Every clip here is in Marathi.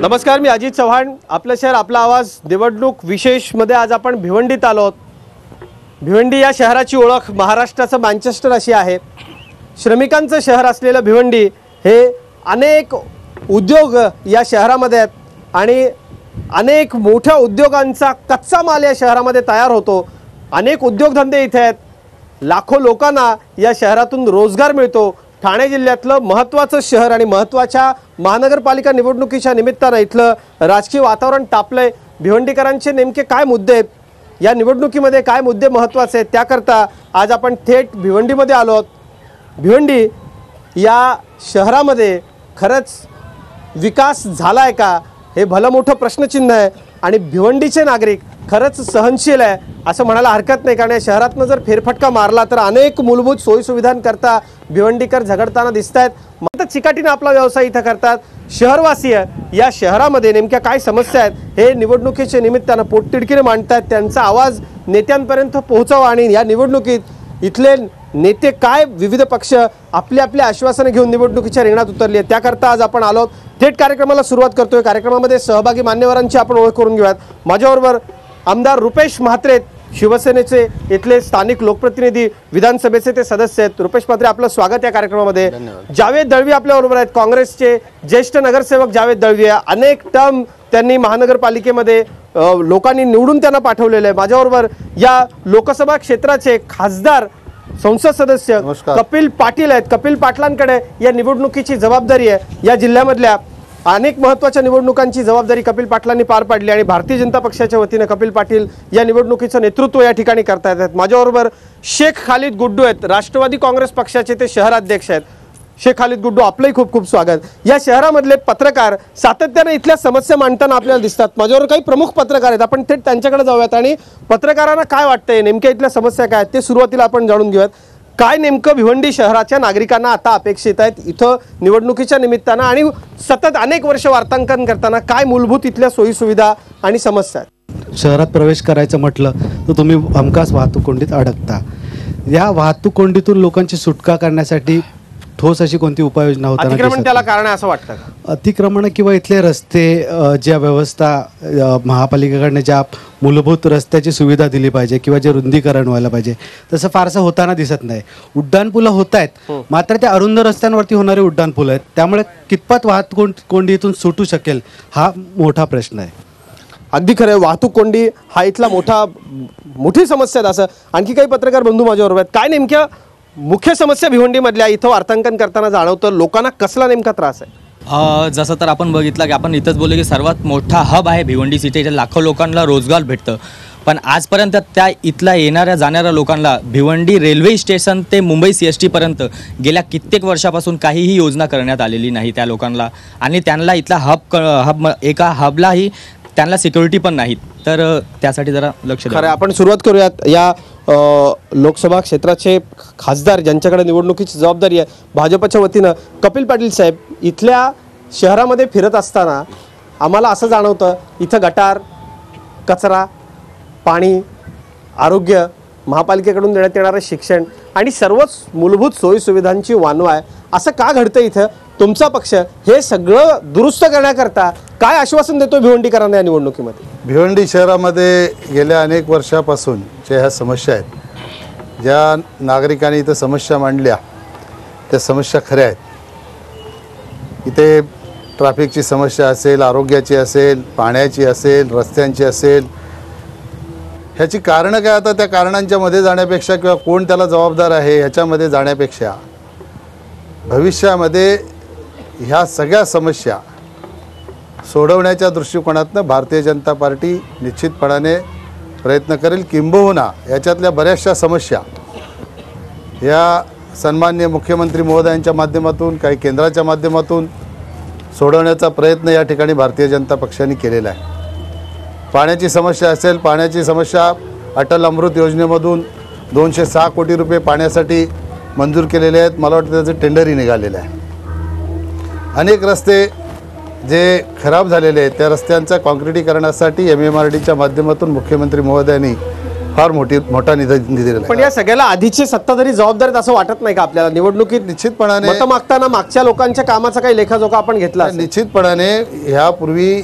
नमस्कार, मी अजित चव्हाण. आपलं शहर आपला आवाज निवडणूक विशेषमध्ये आज आपण भिवंडीत आलो आहोत. भिवंडी या शहराची ओळख महाराष्ट्राचं मँचेस्टर अशी आहे. श्रमिकांचं शहर असलेलं भिवंडी हे अनेक उद्योग या शहरामध्ये आहेत आणि अनेक मोठ्या उद्योगांचा कच्चा माल या शहरामध्ये तयार होतो. अनेक उद्योगधंदे इथे आहेत. लाखो लोकांना या शहरातून रोजगार मिळतो. ठाणे जिल्ह्यातलं महत्त्वाचं शहर आणि महत्त्वाच्या महानगरपालिका निवडणुकीच्या निमित्तानं इथलं राजकीय वातावरण तापलंय. भिवंडीकरांचे नेमके काय मुद्दे आहेत, या निवडणुकीमध्ये काय मुद्दे महत्त्वाचे आहेत, त्याकरता आज आपण थेट भिवंडीमध्ये आलो आहोत. भिवंडी या शहरामध्ये खरंच विकास झाला आहे का, हे भलं मोठं प्रश्नचिन्ह आहे. आणि भिवंडीचे नागरिक खरंच सहनशील आहे असं म्हणायला हरकत नाही, कारण या शहरातनं जर फेरफटका मारला तर अनेक मूलभूत सोयीसुविधांकरता भिवंडीकर झगडताना दिसत आहेत. मात्र चिकाटीने आपला व्यवसाय इथं करतात. शहरवासीय या शहरामध्ये नेमक्या काय समस्या आहेत हे निवडणुकीच्या निमित्तानं पोटतिडकीने मांडतात. त्यांचा आवाज नेत्यांपर्यंत पोहोचावा आणि या निवडणुकीत इथले नेते काय विविध पक्ष आपली आश्वासने घेऊन निवडणुकीच्या रिंगणात उतरली आहेत त्याकरता आज आपण आलो. थेट कार्यक्रमाला सुरुवात करतोय. कार्यक्रमामध्ये सहभागी मान्यवरांची आपण ओळख करून घेऊयात. माझ्याबरोबर आमदार रुपेश म्हात्रे, शिवसेनेचे इथले स्थानिक लोकप्रतिनिधी, विधानसभेचे ते सदस्य आहेत. रुपेश म्हात्रे, आपलं स्वागत या कार्यक्रमामध्ये. जावेद दळवी आपल्याबरोबर आहेत, काँग्रेसचे ज्येष्ठ नगरसेवक जावेद दळवी. अनेक टर्म त्यांनी महानगरपालिकेमध्ये लोकांनी निवडून त्यांना पाठवलेलं आहे. माझ्याबरोबर या लोकसभा क्षेत्राचे खासदार संसद सदस्य कपिल पाटील आहेत. कपिल पाटलांकडे या निवडणुकीची जबाबदारी आहे. या जिल्ह्यामधल्या अनेक महत्त्वाच्या निवडणुकांची जबाबदारी कपिल पाटलांनी पार पाडली आणि भारतीय जनता पक्षाच्या वतीने कपिल पाटील या निवडणुकीचं नेतृत्व या ठिकाणी करता येतात. माझ्याबरोबर शेख खालिद गुड्डू आहेत, राष्ट्रवादी काँग्रेस पक्षाचे ते शहराध्यक्ष आहेत. शेख खालिद गुड्डू, आपलंही खूप खूप स्वागत. या शहरामधले पत्रकार सातत्याने इथल्या समस्या मांडताना आपल्याला दिसतात. माझ्यावर काही प्रमुख पत्रकार आहेत, आपण थेट त्यांच्याकडे जाऊयात आणि पत्रकारांना काय वाटतंय, नेमक्या इथल्या समस्या काय आहेत ते सुरुवातीला आपण जाणून घेऊयात. काय नेमकं भिवंडी शहराच्या नागरिकांना आता अपेक्षित आहेत इथं निवडणुकीच्या निमित्तानं आणि सतत अनेक वर्ष वार्तांकन करताना काय मूलभूत इथल्या सोयीसुविधा आणि समस्या आहेत? शहरात प्रवेश करायचं म्हटलं तर तुम्ही हमखास वाहतूक कोंडीत अडकता. या वाहतूक कोंडीतून लोकांची सुटका करण्यासाठी ठोस अशी कोणती उपाययोजना होता? अतिक्रमण त्याला कारण आहे असं वाटतं का? अतिक्रमण किंवा इथले रस्ते, ज्या व्यवस्था महापालिकेकडनं ज्या मूलभूत रस्त्याची सुविधा दिली पाहिजे किंवा जे रुंदीकरण व्हायला पाहिजे तसं फारसं होताना दिसत नाही. उड्डाणपुलं होत आहेत, मात्र त्या अरुंद रस्त्यांवरती होणारे उड्डाणपुलं आहेत, त्यामुळे कितपत वाहतूक कोंडीतून सुटू शकेल हा मोठा प्रश्न आहे. अगदी खरं आहे. वाहतूक कोंडी हा इथला मोठी समस्या आहे. असं आणखी काही पत्रकार बंधू माझ्याबरोबर आहेत. काय नेमक्या मुख्य समस्या भिवंडीमधल्या इथं वार्तांकन करताना जाणवतं, लोकांना कसला नेमका त्रास आहे? जसं तर आपण बघितलं की आपण इथंच बोललो की सर्वात मोठा हब आहे भिवंडी सिटी. इथे लाखो लोकांना रोजगार भेटतं, पण आजपर्यंत त्या इथल्या येणाऱ्या जाणाऱ्या लोकांना भिवंडी रेल्वे स्टेशन ते मुंबई CST पर्यंत गेल्या कित्येक वर्षापासून काहीही योजना करण्यात आलेली नाही त्या लोकांना. आणि त्यांना इथला एका हबलाही त्यांना सिक्युरिटी पण नाहीत, तर त्यासाठी जरा लक्ष द्या. खरं, आपण सुरुवात करूयात. या लोकसभा क्षेत्राचे खासदार ज्यांच्याकडे निवडणुकीची जबाबदारी आहे भाजपच्या वतीनं, कपिल पाटील साहेब, इथल्या शहरामध्ये फिरत असताना आम्हाला असं जाणवतं इथं गटार, कचरा, पाणी, आरोग्य, महापालिकेकडून देण्यात येणारं शिक्षण आणि सर्वच मूलभूत सोयीसुविधांची वानवा आहे. असं का घडतं इथं? तुमचा पक्ष हे सगळं दुरुस्त करण्याकरता काय आश्वासन देतो भिवंडीकरांना या निवडणुकीमध्ये? भिवंडी शहरामध्ये गेल्या अनेक वर्षापासूनच्या ह्या समस्या आहेत. ज्या नागरिकांनी इथं समस्या मांडल्या त्या समस्या खऱ्या आहेत. इथे ट्रॅफिकची समस्या असेल, आरोग्याची असेल, पाण्याची असेल, रस्त्यांची असेल. ह्याची कारणं काय? आता त्या कारणांच्या मध्ये जाण्यापेक्षा किंवा कोण त्याला जबाबदार आहे ह्याच्यामध्ये जाण्यापेक्षा भविष्यामध्ये ह्या सगळ्या समस्या सोडवण्याच्या दृष्टिकोनातनं भारतीय जनता पार्टी निश्चितपणाने प्रयत्न करेल. किंबहुना याच्यातल्या बऱ्याचशा समस्या या सन्माननीय मुख्यमंत्री महोदयांच्या माध्यमातून, काही केंद्राच्या माध्यमातून सोडवण्याचा प्रयत्न या ठिकाणी भारतीय जनता पक्षाने केलेला आहे. पाण्याची समस्या असेल, पाण्याची समस्या अटल अमृत योजनेमधून 206 कोटी रुपये पाण्यासाठी मंजूर केलेले आहेत. मला वाटतं त्याचं टेंडरही निघालेलं आहे. अनेक रस्ते जे खराब झालेले आहेत त्या रस्त्यांच्या काँक्रिटीकरणासाठी MMRDच्या माध्यमातून मुख्यमंत्री महोदयांनी फार मोठा निधी दिलेला पण आहे. या सगळ्याला आधीची सत्ताधारी जबाबदार आहेत असं वाटत नाही का आपल्याला? निवडणुकीत निश्चितपणाने मतं मागताना मागच्या लोकांच्या कामाचा काही लेखाजोखा आपण घेतला असेल. निश्चितपणाने ह्यापूर्वी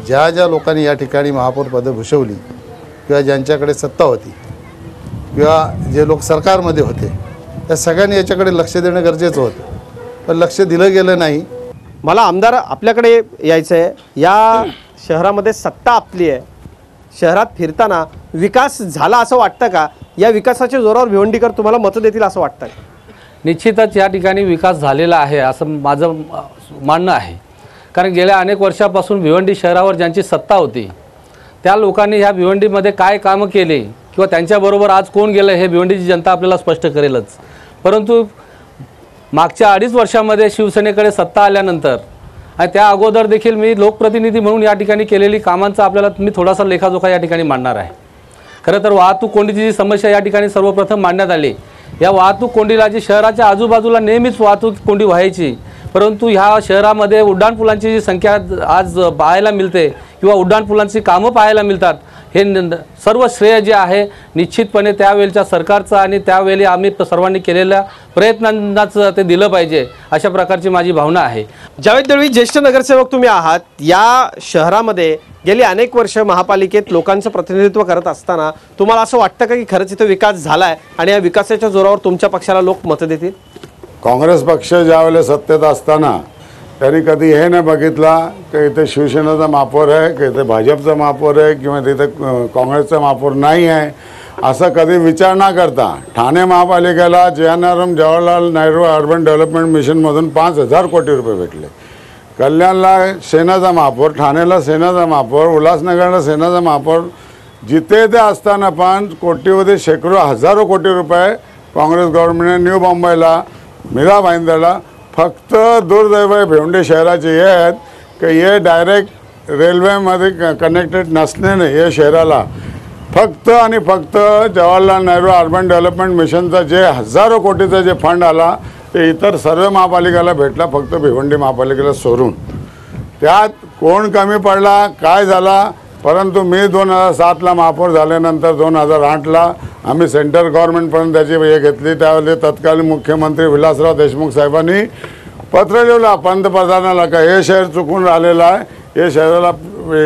ज्या लोकांनी या ठिकाणी महापौर पदं भूषवली किंवा ज्यांच्याकडे सत्ता होती किंवा जे लोक सरकारमध्ये होते त्या सगळ्यांनी याच्याकडे लक्ष देणं गरजेचं होतं, पण लक्ष दिलं गेलं नाही. मला आमदार आपल्याकडे यायचं आहे. या शहरामध्ये सत्ता आपली आहे, शहरात फिरताना विकास झाला असं वाटतं का? या विकासाच्या जोरावर भिवंडीकर तुम्हाला मतं देतील असं वाटतं का? निश्चितच या ठिकाणी विकास झालेला आहे असं माझं मानणं आहे. कारण गेल्या अनेक वर्षापासून भिवंडी शहरावर ज्यांची सत्ता होती त्या लोकांनी ह्या भिवंडीमध्ये काय कामं केले किंवा त्यांच्याबरोबर आज कोण गेलं हे भिवंडीची जनता आपल्याला स्पष्ट करेलच. परंतु मागच्या 2.5 वर्षामध्ये शिवसेनेकडे सत्ता आल्यानंतर आणि त्या अगोदर देखील मी लोकप्रतिनिधी म्हणून या ठिकाणी केलेली कामांचा आपल्याला मी थोडासा लेखाजोखा या ठिकाणी मांडणार आहे. खरं तर वाहतूक कोंडीची जी समस्या या ठिकाणी सर्वप्रथम मांडण्यात आली, या वाहतूक कोंडीला जी शहराच्या आजूबाजूला नेहमीच वाहतूक कोंडी व्हायची, परंतु ह्या शहरामध्ये उड्डाणपुलांची जी संख्या आज पाहायला मिळते किंवा उड्डाणपुलांची कामं पाहायला मिळतात, हे सर्व श्रेय जे आहे निश्चितपणे त्यावेळच्या सरकारचं आणि त्यावेळी आम्ही सर्वांनी केलेल्या प्रयत्नांनाच ते दिलं पाहिजे अशा प्रकारची माझी भावना आहे. जावेद दळवी, ज्येष्ठ नगरसेवक तुम्ही आहात. या शहरामध्ये गेली अनेक वर्ष महापालिकेत लोकांचं प्रतिनिधित्व करत असताना तुम्हाला असं वाटतं का की खरंच इथं विकास झाला आहे आणि या विकासाच्या जोरावर तुमच्या पक्षाला लोक मतं देतील? काँग्रेस पक्ष ज्यावेळेला सत्तेत असताना त्यांनी कधी हे नाही बघितला की इथे शिवसेनेचा महापौर आहे की इथे भाजपचा महापौर आहे किंवा तिथे काँग्रेसचा महापौर नाही आहे असं कधी विचार न करता ठाणे महापालिकेला जवाहरलाल नेहरू अर्बन डेव्हलपमेंट मिशनमधून 5,000 कोटी रुपये भेटले. कल्याणला सेनाचा महापौर, ठाण्याला सेनाचा महापौर, उल्हासनगरला सेनाचा महापौर, जिथे ते असताना पण कोटीमध्ये शेकडो हजारो कोटी रुपये काँग्रेस गव्हर्नमेंटने न्यू मुंबईला, मीरा भाईंदरला, फक्त दुर्दैव भिवंडी शहराचे हे आहेत की हे डायरेक्ट रेल्वेमध्ये कनेक्टेड नसल्याने हे शहराला फक्त आणि फक्त जवाहरलाल नेहरू अर्बन डेव्हलपमेंट मिशनचा जे हजारो कोटीचा जे फंड आला ते इतर सर्व महापालिकेला भेटला, फक्त भिवंडी महापालिकेला सोडून. त्यात कोण कमी पडला, काय झाला? परंतु मी 2007ला महापौर झाल्यानंतर 2008ला आम्ही सेंट्रल गव्हर्नमेंटपर्यंत त्याची हे घेतली. त्यावेळी तत्कालीन मुख्यमंत्री विलासराव देशमुख साहेबांनी पत्र लिहिलं पंतप्रधानाला का हे शहर चुकून राहिलेलं आहे, हे शहराला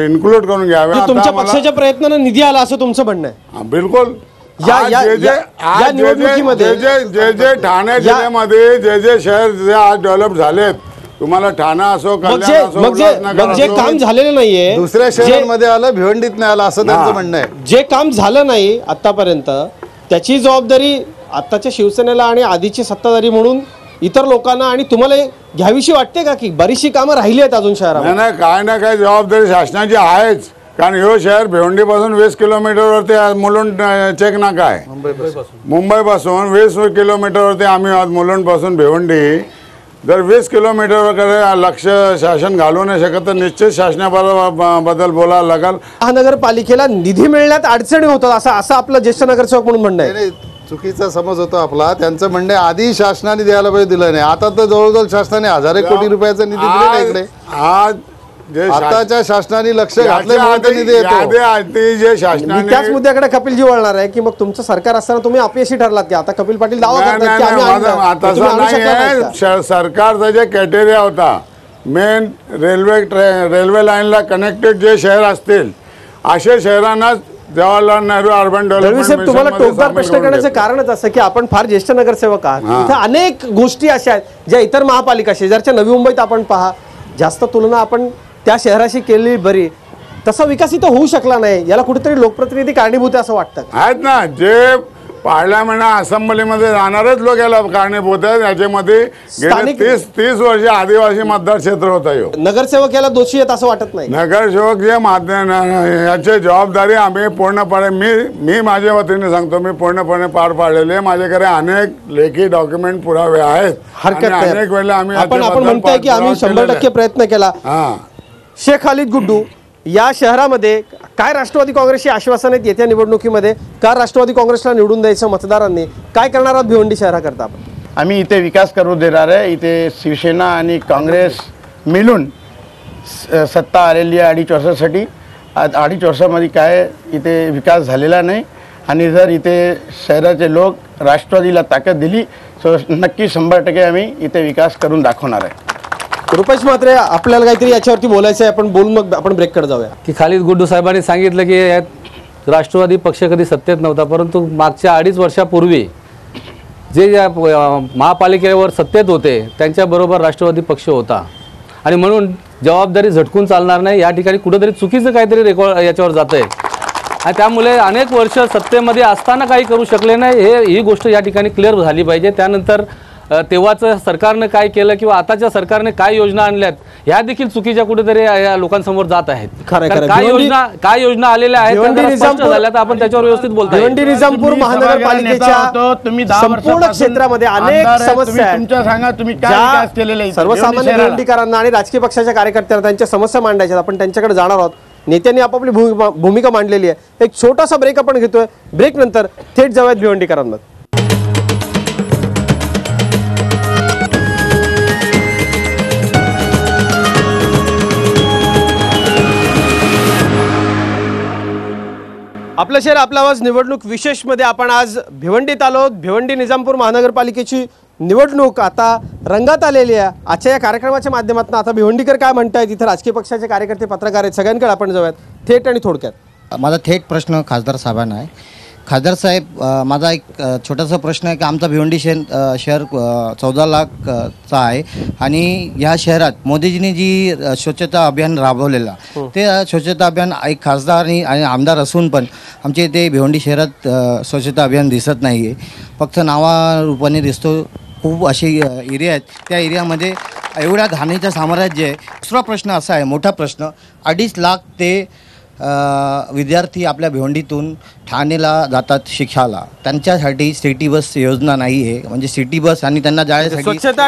इन्क्लूड करून घ्यावे. तुमच्या पक्षाच्या प्रयत्नाने निधी आला असं तुमचं म्हणणं आहे? बिलकुल. या निवडणुकीमध्ये जे ठाणे जिल्ह्यामध्ये जे शहर जे आज डेव्हलप झालेत, तुम्हाला ठाणा असो, कल्याण असो, मग जे काम झालेलं नाहीये दुसऱ्या शहरांमध्ये आलं, भिवंडीत नाही आलं असं त्यांचं म्हणणं आहे. जे काम झालं नाही आतापर्यंत त्याची जबाबदारी आताच्या शिवसेनेला आणि आधीचे सत्ताधारी म्हणून इतर लोकांना आणि तुम्हाला घ्यावीशी वाटते का की बरीचशी कामं राहिली आहेत अजून शहरात? नाही, काय ना काय जबाबदारी शासनाची आहेच. कारण हे शहर भिवंडीपासून 20 किलोमीटरवरती मुलुंड चेक नाका आहे. मुंबईपासून 20 किलोमीटरवरती आम्ही आज मुलुंडपासून भिवंडी. जर 20 किलोमीटरकडे लक्ष शासन घालू नाही शकत तर निश्चित शासनाबद्दल बोलायला लागेल. महानगरपालिकेला निधी मिळण्यात अडचणी होतात असं आपलं ज्येष्ठ नगरसेवक म्हणून म्हणणं आहे. नाही, चुकीचा समज होतो आपला. त्यांचं म्हणणे आधी शासनाने द्यायला पाहिजे, दिलं नाही. आता तर जवळजवळ शासनाने 1000 कोटी रुपयाचा निधी दिलेला आहे इकडे. आज जे आताच्या शासनाने लक्ष घातल्यामुळे निधी येतो. जे शासनाने त्याच मुद्द्याकडे कपिलजी वळणार आहे की मग तुमचं सरकार असताना तुम्ही अपयशी ठरलात की आता कपिल पाटील दावा करतात की आम्ही आणलं. तुम्ही तसं आणू शकला नाहीत का? नाही. सरकारचा जे क्रायटेरिया होता मेन रेल्वे लाईनला कनेक्टेड जे शहर असतील अशा शहरांना जवाहरलाल नेहरू अर्बन दळवी साहेब, तुम्हाला टोकदार डेव्हलपमेंट प्रश्न करण्याचं कारणच असं की आपण फार ज्येष्ठ नगरसेवक आहात. इथं अनेक गोष्टी अशा आहेत ज्या इतर महापालिका शेजारच्या नवी मुंबईत आपण पहा, जास्त तुलना आपण त्या शहराशी केलेली बरी. तसा विकास इथं होऊ शकला नाही. याला कुठेतरी लोकप्रतिनिधी कारणीभूत आहे असं वाटतं? आहेत ना, जे पार्लमेंट असेंब्लीमध्ये जाणारच लोक याला कारणीभूत आहेत. याच्यामध्ये गेले 30 वर्ष आदिवासी मतदार क्षेत्र होता. नगरसेवक याला दोषी आहेत असं वाटत नाही? नगरसेवक जे याची जबाबदारी आम्ही पूर्णपणे मी माझ्या वतीने सांगतो, मी पूर्णपणे पार पाडलेली आहे. माझ्याकडे अनेक लेखी डॉक्युमेंट पुरावे आहेत. हरकत नाही. अनेक वेळेला आम्ही आपण म्हणताय की आम्ही 100% प्रयत्न केला. शेख खालिद गुड्डू, या शहरामध्ये काय राष्ट्रवादी काँग्रेसची आश्वासन आहेत येत्या निवडणुकीमध्ये? का राष्ट्रवादी काँग्रेसला निवडून द्यायचं मतदारांनी? काय करणार आहात भिवंडी शहराकरता आपण? आम्ही इथे विकास करू देणार आहे. इथे शिवसेना आणि काँग्रेस मिळून सत्ता आलेली आहे 2.5 वर्षासाठी. 2.5 वर्षामध्ये काय इथे विकास झालेला नाही आणि जर इथे शहराचे लोक राष्ट्रवादीला ताकद दिली तर नक्की 100% आम्ही इथे विकास करून दाखवणार आहे. रुपेश म्हात्रे, आपल्याला काहीतरी याच्यावरती बोलायचं आहे, आपण बोलून मग आपण ब्रेककडे जाऊया. की खालीद गुड्डू साहेबांनी सांगितलं की यात राष्ट्रवादी पक्ष कधी सत्तेत नव्हता, परंतु मागच्या 2.5 वर्षापूर्वी जे या महापालिकेवर सत्तेत होते त्यांच्याबरोबर राष्ट्रवादी पक्ष होता आणि म्हणून जबाबदारी झटकून चालणार नाही. या ठिकाणी कुठंतरी चुकीचं काहीतरी रेकॉर्ड याच्यावर जातं आहे आणि त्यामुळे अनेक वर्ष सत्तेमध्ये असताना काही करू शकले नाही, ही गोष्ट या ठिकाणी क्लिअर झाली पाहिजे. त्यानंतर तेव्हाचं सरकारनं काय केलं किंवा आताच्या सरकारने काय योजना आणल्यात ह्या देखील चुकीच्या कुठेतरी या लोकांसमोर जात आहेत. काय योजना आलेल्या आहेत झाल्यात आपण त्याच्यावर व्यवस्थित बोलतो. भिवंडी निजामपूर महानगरपालिकेच्या संपूर्ण क्षेत्रामध्ये अनेक समस्या आहेत. सर्वसामान्य भिवंडीकरांना आणि राजकीय पक्षाच्या कार्यकर्त्यांना त्यांच्या समस्या मांडायच्या, आपण त्यांच्याकडे जाणार आहोत. नेत्यांनी आपापली भूमिका मांडलेली आहे. एक छोटासा ब्रेक आपण घेतोय. ब्रेक नंतर थेट जाऊयात भिवंडीकरांमध्ये. आपलं शहर आपला आवाज निवडणूक विशेषमध्ये आपण आज भिवंडीत आलो. भिवंडी निजामपूर महानगरपालिकेची निवडणूक आता रंगात आलेली आहे. आजच्या या कार्यक्रमाच्या माध्यमातून आता भिवंडीकर काय म्हणतायत, इथे राजकीय पक्षाचे कार्यकर्ते, पत्रकार आहेत, सगळ्यांकडे आपण जाऊयात थेट आणि थोडक्यात. माझा थेट प्रश्न खासदार साहेबांना आहे. खासदार साहेब, माझा एक छोटासा प्रश्न आहे की आमचा भिवंडी शहर 14 लाखचा आहे आणि ह्या शहरात मोदीजींनी जी स्वच्छता अभियान राबवलेला ते स्वच्छता अभियान एक खासदार आणि आमदार असून पण आमच्या इथे भिवंडी शहरात स्वच्छता अभियान दिसत नाही आहे. फक्त नावारूपाने दिसतो. खूप असे एरिया आहेत, त्या एरियामध्ये एवढ्या घाणीचं साम्राज्य आहे. दुसरा प्रश्न असा आहे, मोठा प्रश्न, 2.5 लाख ते विद्यार्थी आपल्या भिवंडीतून ठाणेला जातात शिक्षाला. त्यांच्यासाठी सिटी बस योजना नाही आहे. म्हणजे सिटी बस आणि त्यांना जाण्यासाठी स्वच्छता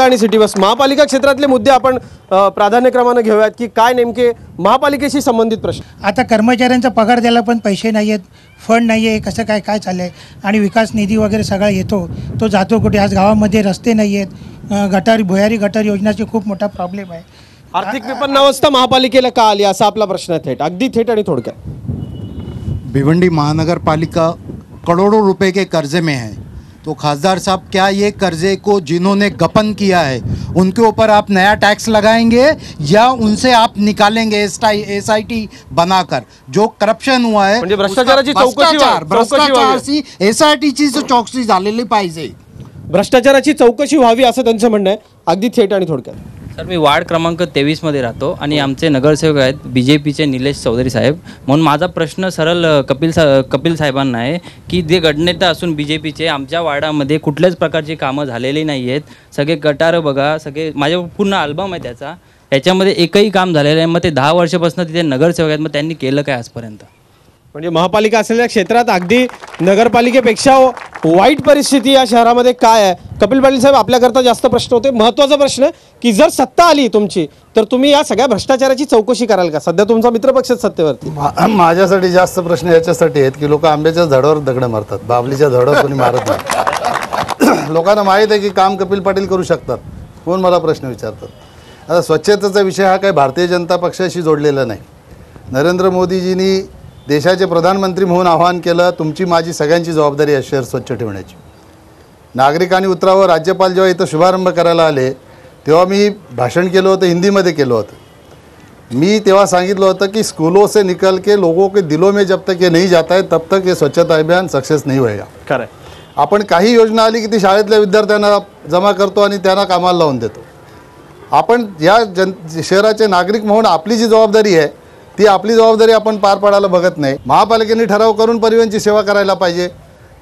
आणि सिटी बस महापालिका क्षेत्रातले मुद्दे आपण प्राधान्यक्रमाने घेऊयात की काय नेमके महापालिकेशी संबंधित प्रश्न. आता कर्मचाऱ्यांचा पगार द्यायला पण पैसे नाही आहेत, फंड नाही आहे, कसं काय काय चाललं आहे. आणि विकास निधी वगैरे सगळा येतो तो जातो कुठे. आज गावामध्ये रस्ते नाही आहेत, भुयारी गटार योजनाची खूप मोठा प्रॉब्लेम आहे. आर्थिक विपन्नावस्था महापालिकेला का आली असा आपला प्रश्न आहे. थेट अगदी थेट आणि थोडक्यात. भिवंडी महानगर पालिका करोड़ों रुपए के कर्जे में है, तो खासदार साहब क्या ये कर्जे को जिन्होंने गपन किया है उनके ऊपर आप नया टैक्स लगाएंगे या उनसे आप निकालेंगे SIT बनाकर? जो करप्शन हुआ है म्हणजे भ्रष्टाचाराची चौकशी SITची चौकशी झालेली पाहिजे. भ्रष्टाचाराची चौकशी व्हावी असं त्यांचं म्हणणं आहे. अगदी थेट आणि थोडक्यात. सर, मी वार्ड क्रमांक 23मध्ये राहतो आणि आमचे नगरसेवक आहेत BJPचे निलेश चौधरी साहेब. म्हणून माझा प्रश्न सरळ कपिल साहेबांना आहे की जे गटनेता असून BJPचे आमच्या वार्डामध्ये कुठल्याच प्रकारची कामं झालेली नाही आहेत. सगळे गटारं बघा, सगळे माझ्या पूर्ण अल्बम आहे त्याच्यामध्ये एकही काम झालेलं आहे. मग ते 10 वर्षापासून तिथे नगरसेवक आहेत, मग त्यांनी केलं काय आजपर्यंत? म्हणजे महापालिका असलेल्या क्षेत्रात अगदी नगरपालिकेपेक्षा वाईट परिस्थिती या शहरामध्ये काय आहे? कपिल पाटील साहेब, आपल्याकरता जास्त प्रश्न होते. महत्त्वाचा प्रश्न की जर सत्ता आली तुमची तर तुम्ही या सगळ्या भ्रष्टाचाराची चौकशी कराल का? सध्या तुमचा मित्रपक्ष सत्तेवरती. माझ्यासाठी जास्त प्रश्न याच्यासाठी आहेत की लोक आंब्याच्या झाडावर दगडं मारतात, बाबलीच्या झाडावर कोणी मारत नाही. लोकांना माहीत आहे की काम कपिल पाटील करू शकतात, कोण मला प्रश्न विचारतात. आता स्वच्छतेचा विषय हा काही भारतीय जनता पक्षाशी जोडलेला नाही. नरेंद्र मोदीजींनी देशाचे प्रधानमंत्री म्हणून आवाहन केलं, तुमची माझी सगळ्यांची जबाबदारी आहे शहर स्वच्छ ठेवण्याची. नागरिकांनी उतरावं. राज्यपाल जेव्हा इथं शुभारंभ करायला आले तेव्हा मी भाषण केलं होतं, हिंदीमध्ये केलं होतं. मी तेव्हा सांगितलं होतं की स्कूलों से निकल के लोगों के दिलों में जब तक ये नहीं जाता है तब तक ये स्वच्छता अभियान सक्सेस नहीं होएगा. खरं. आपण काही योजना आली की ती शाळेतल्या विद्यार्थ्यांना जमा करतो आणि त्यांना कामाला लावून देतो. आपण या शहराचे नागरिक म्हणून आपली जी जबाबदारी आहे ती आपली जबाबदारी आपण पार पाडायला बघत नाही. महापालिकेने ठराव करून परिवहनची सेवा करायला पाहिजे,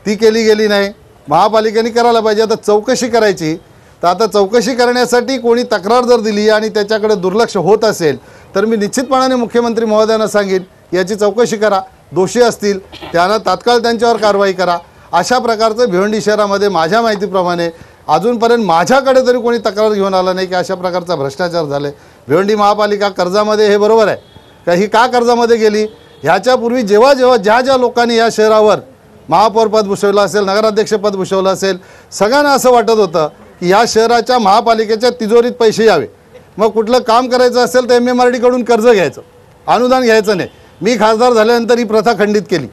ती केली गेली नाही. महापालिकेने करायला पाहिजे. आता चौकशी करायची, तर आता चौकशी करण्यासाठी कोणी तक्रार जर दिली आणि त्याच्याकडे दुर्लक्ष होत असेल तर मी निश्चितपणाने मुख्यमंत्री महोदयांना सांगेन याची चौकशी करा. दोषी असतील त्यांना तात्काळ त्यांच्यावर कारवाई करा. अशा प्रकारचं भिवंडी शहरामध्ये माझ्या माहितीप्रमाणे अजूनपर्यंत माझ्याकडे तरी कोणी तक्रार घेऊन आला नाही की अशा प्रकारचा भ्रष्टाचार झाला आहे. भिवंडी महापालिका कर्जामध्ये, हे बरोबर आहे का, ही का कर्जामध्ये गेली? ह्याच्यापूर्वी जेव्हा ज्या लोकांनी या शहरावर महापौरपद भूषवलं असेल, नगराध्यक्षपद भूषवलं असेल, सगळ्यांना असं वाटत होतं की या शहराच्या महापालिकेच्या तिजोरीत पैसे यावे. मग कुठलं काम करायचं असेल तर MMRD कडून कर्ज घ्यायचं, अनुदान घ्यायचं नाही. मी खासदार झाल्यानंतर ही प्रथा खंडित केली.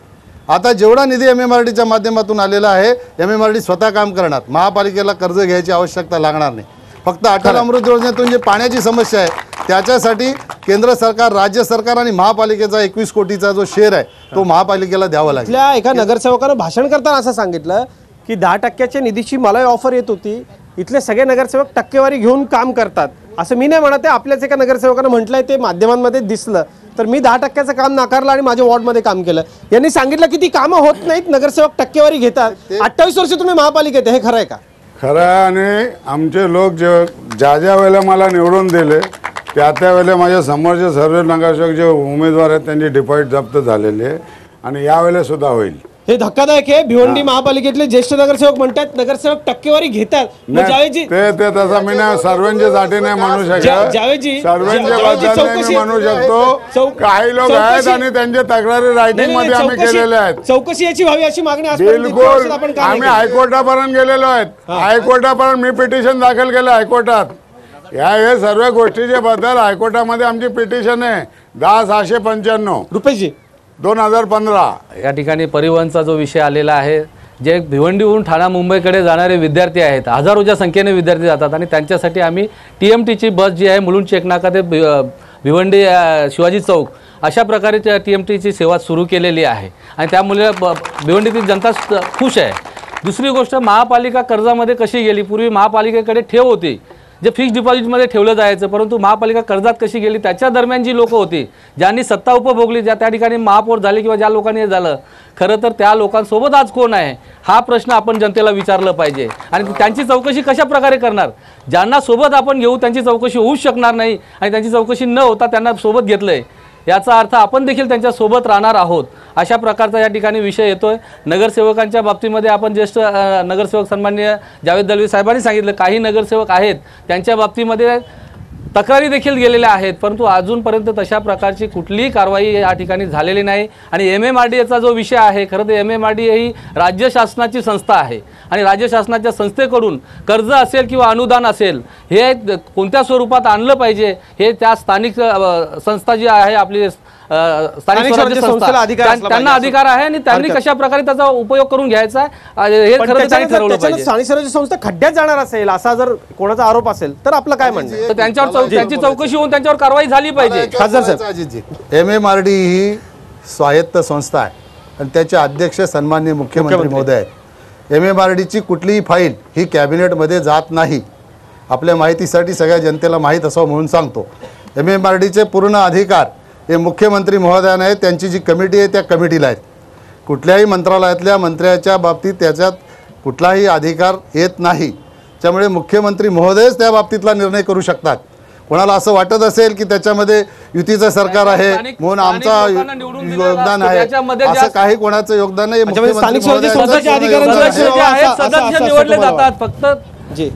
आता जेवढा निधी MMRDच्या माध्यमातून आलेला आहे, MMRD स्वतः काम करणार, महापालिकेला कर्ज घ्यायची आवश्यकता लागणार नाही. फक्त अटल अमृत योजनेतून जी पाण्याची समस्या आहे त्याच्यासाठी केंद्र सरकार, राज्य सरकार आणि महापालिकेचा 21 कोटीचा जो शेअर आहे तो महापालिकेला द्यावा लागेल. इथल्या एका नगरसेवकानं भाषण करताना असं सांगितलं की 10% निधीची मलाही ऑफर येत होती, इथले सगळे नगरसेवक टक्केवारी घेऊन काम करतात. असं मी नाही म्हणत आहे, आपल्याच एका नगरसेवकानं म्हटलंय, ते माध्यमांमध्ये दिसलं. तर मी 10% काम नाकारलं आणि माझ्या वॉर्डमध्ये काम केलं. यांनी सांगितलं की ती कामं होत नाहीत, नगरसेवक टक्केवारी घेतात. 28 वर्ष तुम्ही महापालिकेत, हे खरं आहे का? खरं आहे. आणि आमचे लोक ज्या वेळेला मला निवडून दिले त्या वेळेला माझ्या समोरचे सर्व नगरसेवक जे उमेदवार आहेत त्यांची डिपॉझिट जप्त झालेली आहे आणि यावेळेला सुद्धा होईल. हे धक्कादायक आहे. भिवंडी महापालिकेतले ज्येष्ठ नगरसेवक म्हणतात नगरसेवक टक्केवारी घेतात. ते तसं मी नाही, सर्वांच्यासाठी नाही म्हणू शकत, सर्वांच्या बद्दल मी म्हणू शकतो. काही लोक आहेत आणि त्यांच्या तक्रारी रायटिंग मध्ये आम्ही केलेल्या आहेत. चौकशी याची व्हावी अशी मागणी बिलकुल आम्ही हायकोर्टापर्यंत गेलेलो आहेत. हायकोर्टापर्यंत मी पिटिशन दाखल केलं हायकोर्टात. हे सर्व गोष्टीच्या बद्दल हायकोर्टामध्ये आमची पिटिशन आहे 10,695 रुपयाची 2015. या ठिकाणी परिवहनचा जो विषय आलेला आहे, जे भिवंडीहून ठाणा मुंबईकडे जाणारे विद्यार्थी आहेत, हजारोच्या संख्येने विद्यार्थी जातात आणि त्यांच्यासाठी आम्ही TMTची बस जी आहे मुलुंड चेकनाका ते भिवंडी शिवाजी चौक अशा प्रकारे TMTची सेवा सुरू केलेली आहे आणि त्यामुळे भिवंडीतील जनता खुश आहे. दुसरी गोष्ट, महापालिका कर्जामध्ये कशी गेली. पूर्वी महापालिकेकडे ठेव होती जे फिक्स डिपॉझिटमध्ये ठेवलं जायचं, परंतु महापालिका कर्जात कशी गेली. त्याच्या दरम्यान जी लोकं होती ज्यांनी सत्ता उपभोगली, त्या ठिकाणी महापौर झाले किंवा ज्या लोकांनी झालं, खरं तर त्या लोकांसोबत आज कोण आहे हा प्रश्न आपण जनतेला विचारलं पाहिजे. आणि त्यांची चौकशी कशा प्रकारे करणार. ज्यांना सोबत आपण घेऊ त्यांची चौकशी होऊच शकणार नाही आणि त्यांची चौकशी न होता त्यांना सोबत घेतलंय याचा अर्थ आपण देखील त्यांच्यासोबत राहणार आहोत. अशा प्रकारचा या ठिकाणी विषय येतोय. नगरसेवकांच्या बाबतीमध्ये आपण ज्येष्ठ नगरसेवक सन्माननीय जावेद दलवी साहेबांनी सांगितलं, काही नगरसेवक आहेत त्यांच्या बाबतीमध्ये तक्रारी देखील गेलेल्या आहेत, परंतु अजूनपर्यंत तशा प्रकारची कुठलीही कारवाई या ठिकाणी झालेली नाही. आणि MMRDचा जो विषय आहे, खरं तर MMRD ही राज्य शासनाची संस्था आहे आणि राज्य शासनाच्या संस्थेकडून कर्ज असेल किंवा अनुदान असेल हे कोणत्या स्वरूपात आणलं पाहिजे हे त्या स्थानिक संस्था जी आहे आपली स्थानिक स्वराज्य संस्था त्यांना अधिकार आहे आणि त्यांनी कशा प्रकारे त्याचा उपयोग करून घ्यायचा हे खरं त्यांनी ठरवलं पाहिजे. स्थानिक स्वराज्य संस्था खड्ड्यात जाणार असेल असा जर कोणाचा आरोप असेल तर आपलं काय म्हणणं, तर त्यांच्यावर त्यांची चौकशी होऊन त्यांच्यावर कारवाई झाली पाहिजे. खासदार साहेब, MMRD ही स्वायत्त संस्था आहे आणि त्याचे अध्यक्ष सन्माननीय मुख्यमंत्री महोदय आहेत. MMRDची कुठलीही फाईल ही कॅबिनेटमध्ये जात नाही. आपल्या माहितीसाठी सगळ्या जनतेला माहीत असावं म्हणून सांगतो. MMRDचे पूर्ण अधिकार हे मुख्यमंत्री महोदयाने आहेत. त्यांची जी कमिटी आहे त्या कमिटीला आहेत. कुठल्याही मंत्रालयातल्या मंत्र्याच्या बाबतीत त्याच्यात कुठलाही अधिकार येत नाही. त्यामुळे मुख्यमंत्री महोदयच त्या बाबतीतला निर्णय करू शकतात. कोणाला असं वाटत असेल की त्याच्यामध्ये युतीचं सरकार आहे म्हणून आमचा योगदान आहे, असं काही कोणाचं योगदान नाही. सदस्य निवडले जातात फक्त,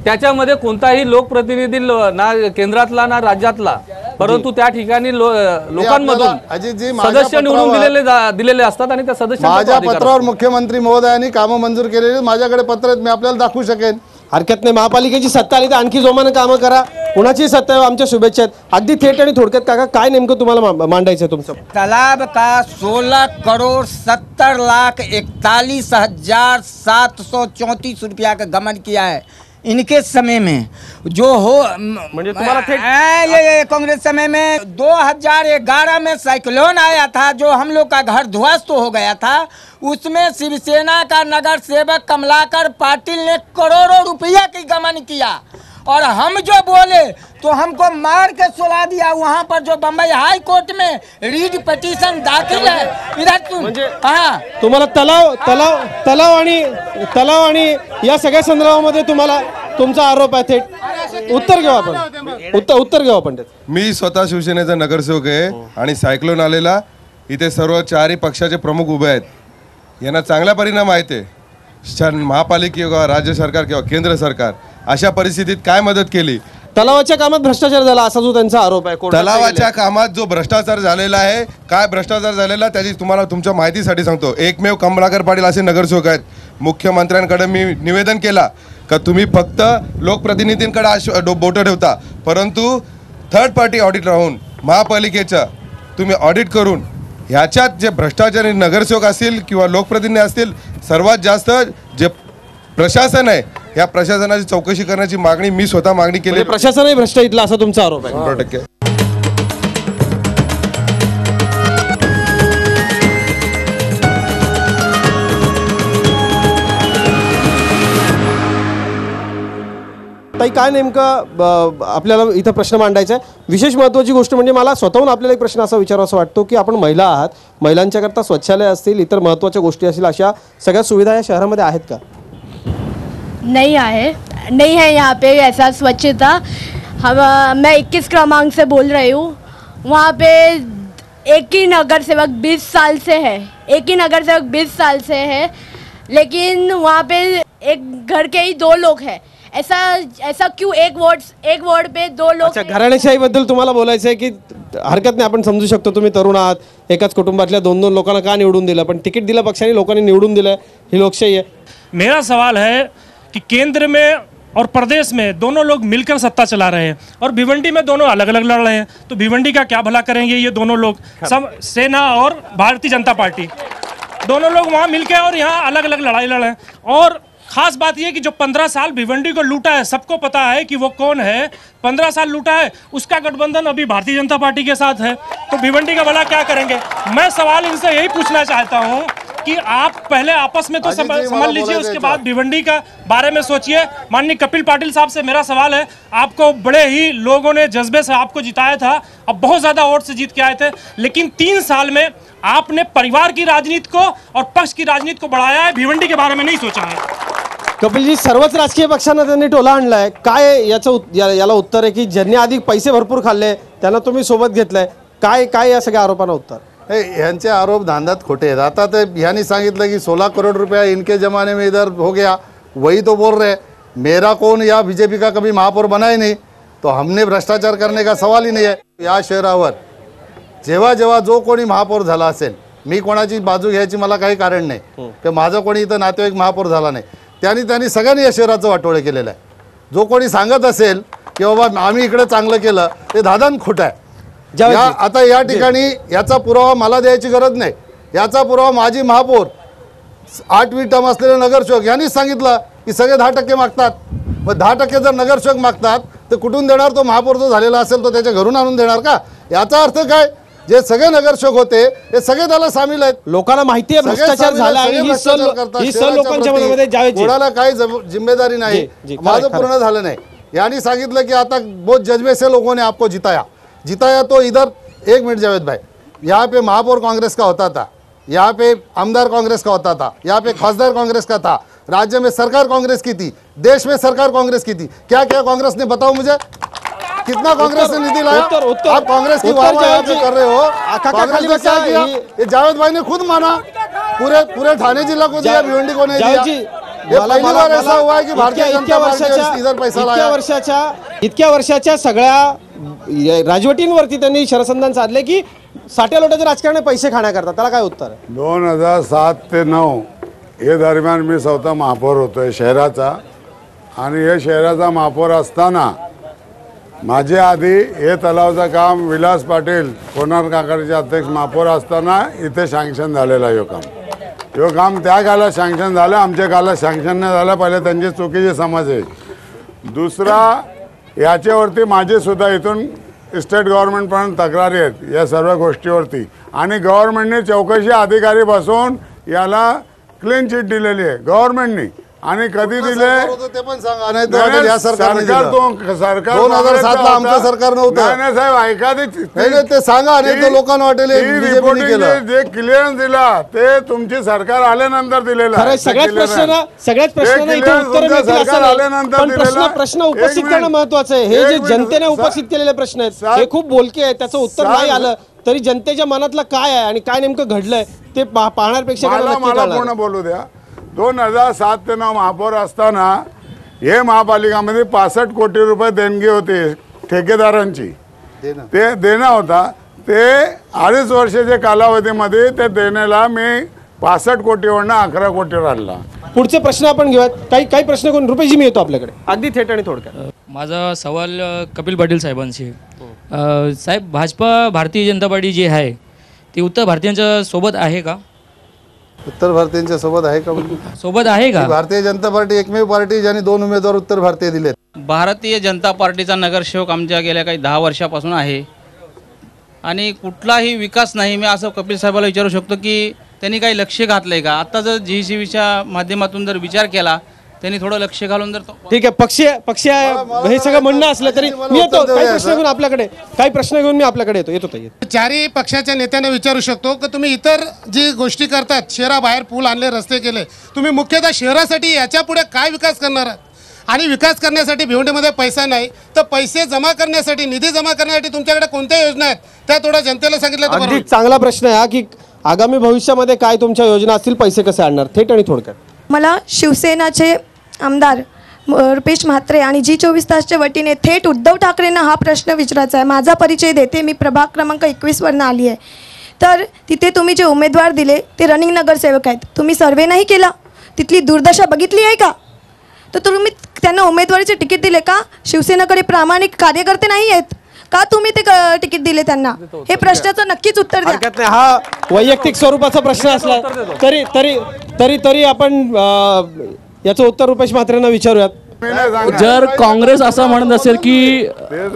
त्याच्यामध्ये कोणताही लोकप्रतिनिधी ना केंद्रातला ना राज्यातला, परंतु त्या ठिकाणी लोकांमधून सदस्य निवडून दिलेले असतात आणि त्या सदस्य माझ्या पत्रावर मुख्यमंत्री महोदयांनी कामं मंजूर केलेली माझ्याकडे पत्र आहेत, मी आपल्याला दाखवू शकेन. हरकत नाही. महापालिकेची सत्ता आली तर आणखी जोमानं कामं करा. कुणाची सत्ता आहे आमच्या शुभेच्छा आहेत. अगदी थेट आणि थोडक्यात काका काय नेमकं तुम्हाला मांडायचं आहे तुमचं. तालाब का 16,70,41,734 रुपया का गमन किया है इनके समय में. जो हो ये कांग्रेस समय में 2011 में साइक्लोन आया था जो हम लोग का घर ध्वस्त हो गया था, उसमें शिवसेना का नगर सेवक कमलाकर पाटिल ने करोड़ों रुपया की गमन किया और हम जो बोले तो हमको मार के सुला दिया. वहाँ पर जो बम्बई हाई कोर्ट में रीड पिटीशन दाखिल है इधर तुम्हाला तलाव आणि या सगळ्या संदर्भामध्ये तुम्हाला तुमचा आरोप आहे थेट. उत्तर घेऊ आपण, उत्तर घेऊ आपण. मी स्वतः शिवसेनेचा नगरसेवक आहे आणि सायक्लोन आलेला इथे सर्व चारही पक्षाचे प्रमुख उभे आहेत. यांना चांगला परिणाम आहेत. महापालिका किंवा राज्य सरकार किंवा केंद्र सरकार अशा परिस्थितीत काय मदत केली. तलावाच्या कामात भ्रष्टाचार झाला असा जो त्यांचा आरोप आहे. तलावाच्या कामात जो भ्रष्टाचार झालेला आहे, काय भ्रष्टाचार झालेला त्याची तुम्हाला तुमच्या माहितीसाठी सांगतो. एकमेव कमलाकर पाटील असे नगरसेवक आहेत. मुख्यमंत्र्यांकडे मी निवेदन केला का तुम्ही फक्त लोकप्रतिनिधींकडे बोटं ठेवता, परंतु थर्ड पार्टी ऑडिट राहून महापालिकेचं तुम्ही ऑडिट करून ह्याच्यात जे भ्रष्टाचारी नगरसेवक असतील किंवा लोकप्रतिनिधी असतील, सर्वात जास्त जे प्रशासन आहे या प्रशासनाची चौकशी करण्याची मागणी मी स्वतः मागणी केली. प्रशासनही भ्रष्ट इथला असा तुमचा आरोप आहे? 100%. ताई, काय नेमकं आपल्याला इथं प्रश्न मांडायचा आहे? विशेष महत्त्वाची गोष्ट म्हणजे मला स्वतःहून आपल्याला एक प्रश्न असा विचारावा वाटतो की आपण महिला आहात, महिलांच्याकरता शौचालय असतील, इतर महत्त्वाच्या गोष्टी असतील, अशा सगळ्या सुविधा या शहरामध्ये आहेत का? नहीं है यहाँ पे ऐसा स्वच्छता। हम मैं 21 क्रमांक से बोल रही हूँ। वहाँ पे एक ही नगर सेवक 20 साल से है, लेकिन वहाँ पे एक घर के ही 2 लोग हैं। ऐसा क्यों? एक वार्ड पे 2 लोग? अच्छा, घराणेशाहीबद्दल तुम्हाला बोलायचं आहे की हरकत नाही, आपण समजू शकतो तुम्ही तरुण आहात, एकाच कुटुंबातल्या 2-2 लोकांना का निवडून दिलं, पण तिकीट दिलं पक्षाने, लोकांनी निवडून दिलं, ही लोकशाही आहे. मेरा सवाल है कि केंद्र में और प्रदेश में दोनों लोग मिलकर सत्ता चला रहे हैं और भिवंडी में दोनों अलग अलग लड़ रहे हैं, तो भिवंडी का क्या भला करेंगे ये दोनों लोग? सब सेना और भारतीय जनता पार्टी दोनों लोग वहाँ मिलकर और यहाँ अलग अलग लड़ाई लड़े हैं। और खास बात यह कि जो 15 साल भिवंडी को लूटा है, सबको पता है कि वो कौन है। 15 साल लूटा है, उसका गठबंधन अभी भारतीय जनता पार्टी के साथ है, तो भिवंडी का भला क्या करेंगे? मैं सवाल इनसे यही पूछना चाहता हूँ कि आप पहले आपस में तो समझ लीजिए, उसके बाद भिवंडी का बारे में सोचिए। माननीय कपिल पाटिल साहब से मेरा सवाल है, आपको बड़े ही लोगों ने जज्बे से आपको जिताया था, अब बहुत ज़्यादा वोट से जीत के आए थे, लेकिन 3 साल में आपने परिवार की राजनीति को और पक्ष की राजनीति को बढ़ाया है, भिवंडी के बारे में नहीं सोचा है। कपिलजी, सर्वच राजकीय पक्षांना त्यांनी टोला आणलाय, काय याला उत्तर आहे की ज्यांनी आधी पैसे भरपूर खाल्ले त्यांना तुम्ही सोबत घेतलंय, काय या सगळ्या आरोपांना उत्तर? यांचे आरोप धांधात खोटे आहेत. आता ते ह्यांनी सांगितलं की 16 करोड़ रुपया इनके ज़माने में इधर हो गया, वही तो बोल रहे. मेरा कौन या बीजेपी का कभी महापौर बना ही नहीं, तो हमने भ्रष्टाचार करने का सवाल ही नहीं है. या शहरावर जेव्हा जेव्हा जो कोणी महापौर झाला असेल, मी कोणाची बाजू घ्यायची मला काही कारण नाही की माझं कोणी इथं नातेवाईक महापौर झाला नाही, त्यांनी सगळ्यांनी या शहराचं वाटोळे केलेलं आहे. जो कोणी सांगत असेल की बाबा आम्ही इकडे चांगलं केलं, ते धादान खोटं आहे. आता या ठिकाणी याचा पुरावा मला द्यायची गरज नाही. याचा पुरावा माजी महापौर 8वी टर्म असलेले नगरसेवक यांनीच सांगितलं की सगळे 10% मागतात. मग 10% जर नगरसेवक मागतात तर कुठून देणार? तो महापौर जो झालेला असेल तो त्याच्या घरून आणून देणार का? याचा अर्थ काय? जे सगळे नगरसेवक होते ते सगळे त्याला सामील आहेत. लोकांना माहिती आहे भ्रष्टाचार झाला आणि ही सल लोकांच्या मध्ये जायची, कोणाला काही जिम्मेदारी नाही. माझं पूर्ण झालं नाही. यांनी सांगितलं की आता बहुत जज्बे से लोगों ने आपको जिताया तो इधर 1 मिनट जावेद भाई, यहाँ पे महापौर कांग्रेस का होता था, यहाँ पे आमदार कांग्रेस का होता था, यहाँ पे खासदार कांग्रेस का था, राज्य में सरकार कांग्रेस की थी, देश में सरकार कांग्रेस की थी. क्या क्या कांग्रेस ने बताओ मुझे, कितना कांग्रेस ने निधि लाया? आप कांग्रेस की वाहवाही कर रहे हो. कांग्रेस ने क्या किया? ये जावेद भाई ने खुद माना. पूरे ठाणे जिला को दिया, भिवंडी को नहीं दिया. ये पहली बार ऐसा हुआ है कि भारतीय जनता पार्टी इधर पैसा लाया. इतक्या वर्षाच्या सगळ्या राजवटींवरती त्यांनी शरसंधान साधले की साठ्या लोटाचे राजकारण पैसे खाण्याकरता. त्याला काय उत्तर आहे? 2007 ते 2009 हे दरम्यान मी स्वतः महापौर होतोय शहराचा, आणि हे शहराचा महापौर असताना माझ्या आधी हे तलावचं काम विलास पाटील कोणार्क आघाडीचे अध्यक्ष महापौर असताना इथे सँक्शन झालेलं आहे. हे काम त्या काळात सँक्शन झालं, आमच्या काळात सँक्शन नाही झालं. पहिले त्यांची चुकीची समज आहे. दुसरा, याच्यावरती माझे सुद्धा इथून स्टेट गव्हर्नमेंटपर्यंत तक्रारी आहेत या सर्व गोष्टीवरती, आणि गव्हर्नमेंटने चौकशी अधिकारी बसवून याला क्लीन चिट दिलेली आहे गव्हर्नमेंटनी. आणि कधी दिले ते पण सांगा. नाही तर या सरकारने सरकार 2007 ला आमचं सरकार नव्हतं. नाही साहेब, ऐका ते सांगा. नाही तर लोकांना वाटेल जे क्लिअरन्स दिला ते तुमची सरकार आल्यानंतर दिलेलं. सगळ्याच प्रश्नांना इथे उत्तर मिळतील. प्रश्न उपस्थित करणं महत्वाचं आहे. हे जे जनतेने उपस्थित केलेले प्रश्न आहेत हे खूप बोलके आहेत. त्याचं उत्तर नाही आलं तरी जनतेच्या मनातलं काय आहे आणि काय नेमकं घडलंय ते पाहण्यापेक्षा मला पूर्ण बोलू द्या. 2007 ते 2009 महापौर असताना हे महापालिकामध्ये 65 कोटी रुपये देणगी होती ठेकेदारांची. ते देणं होता. ते 2.5 वर्षाच्या कालावधीमध्ये ते देण्याला मी 65 कोटीवरनं 11 कोटीवर आणला. पुढचे प्रश्न आपण घेऊयात. काही प्रश्न कोण? रुपेशजी, मी येतो आपल्याकडे अगदी थेट आणि थोडक्यात. माझा सवाल कपिल पाटील साहेबांशी. साहेब, भाजपा भारतीय जनता पार्टी जी आहे ती उत्तर भारतीयांच्या सोबत आहे का? उत्तर भारतीयांच्या सोबत आहे का? सोबत आहे का? भारतीय जनता पार्टी एकमेव पार्टी ज्याने 2 उमेदवार उत्तर भारतीय दिलेत. भारतीय जनता पार्टीचा नगरसेवक आमच्या गेल्या काही 10 वर्षापासून आहे आणि कुठलाही विकास नाही. मी असं कपिल साहेबाला विचारू शकतो की त्यांनी काही लक्ष घातलं आहे का? आत्ता जर GCVच्या माध्यमातून जर विचार केला त्यांनी थोडं लक्ष घालून जर ठीक आहे, पक्षीय हे सगळं म्हणणं असलं तरी मी येतो काही प्रश्न घेऊन आपल्याकडे येतो. चारही पक्षाच्या नेत्यांना विचारू शकतो की तुम्ही इतर जी गोष्टी करतात, शहराबाहेर पूल आणले, रस्ते केले, तुम्ही मुख्यतः शहरासाठी याच्या पुढे काय विकास करणार आहात? आणि विकास करण्यासाठी भिवंडीमध्ये पैसा नाही तर पैसे जमा करण्यासाठी, निधी जमा करण्यासाठी तुमच्याकडे कोणत्या योजना आहेत त्या थोडं जनतेला सांगितलं तर अगदी चांगला प्रश्न आहे हा की आगामी भविष्यामध्ये काय तुमच्या योजना असतील, पैसे कसे आणणार, थेट आणि थोडक्यात. मला शिवसेनाचे आमदार रुपेश म्हात्रे आणि G24 तासच्या वतीने थेट उद्धव ठाकरेंना हा प्रश्न विचारायचा आहे. माझा परिचय देते, मी प्रभाग क्रमांक 21वरनं आली आहे. तर तिथे तुम्ही जे उमेदवार दिले ते रनिंग नगरसेवक आहेत. तुम्ही सर्वे नाही केला, तिथली दुर्दशा बघितली आहे का? तर तुम्ही त्यांना उमेदवारीचे तिकीट दिले का? शिवसेनेकडे प्रामाणिक कार्यकर्ते नाही आहेत का? तुम्ही ते तिकीट दिले त्यांना? हे प्रश्नाचं नक्कीच उत्तर द्या. हरकत नाही, हा वैयक्तिक स्वरूपाचा प्रश्न असला तरी तरी तरी तरी आपण याचं उत्तर रुपेश म्हात्रेंना विचारूयात. जर काँग्रेस असं म्हणत असेल की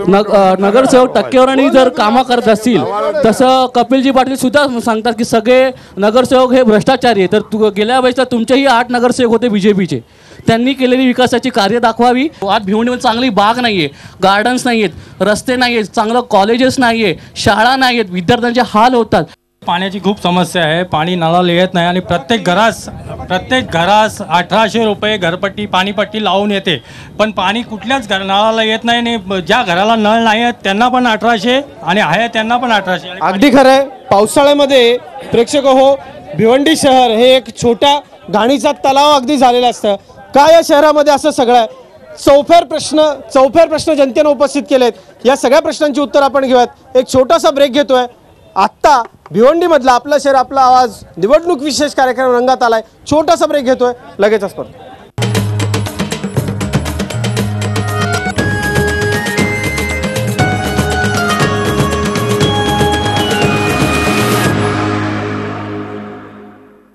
नगरसेवक टक्केवारीने जर कामं करत असतील, तसं कपिलजी पाटील सुद्धा सांगतात की सगळे नगरसेवक हे भ्रष्टाचारी आहे. तर गेल्या वेळेस तुमचेही 8 नगरसेवक होते BJPचे, त्यांनी केलेली विकासाची कार्य दाखवावी. आज भिवंडीमध्ये चांगली बाग नाही आहे, गार्डन्स नाही आहेत, रस्ते नाही आहेत, चांगलं कॉलेजेस नाही आहे, शाळा नाही आहेत, विद्यार्थ्यांचे हाल होतात. पाण्याची खूप समस्या आहे, पाणी नळाला येत नाही आणि प्रत्येक घरास 1800 रुपये घरपट्टी पाणीपट्टी लावून येते, पण पाणी कुठल्याच नळाला येत नाही आणि ज्या घराला नळ नाही आहेत त्यांना पण 1800 आणि आहे त्यांना पण 1800. अगदी खरं आहे. पावसाळ्यामध्ये प्रेक्षक हो, भिवंडी शहर हे एक छोटा घाणीचा तलाव अगदी झालेला असतं. काय या शहरामध्ये असं सगळं आहे? चौफेर प्रश्न जनतेनं उपस्थित केलेत. या सगळ्या प्रश्नांची उत्तर आपण घेऊयात. एक छोटासा ब्रेक घेतोय. आत्ता भिवंडीमधला आपलं शहर आपला आवाज निवडणूक विशेष कार्यक्रम रंगात आलाय. छोटासा ब्रेक घेतोय, लगेचच परत.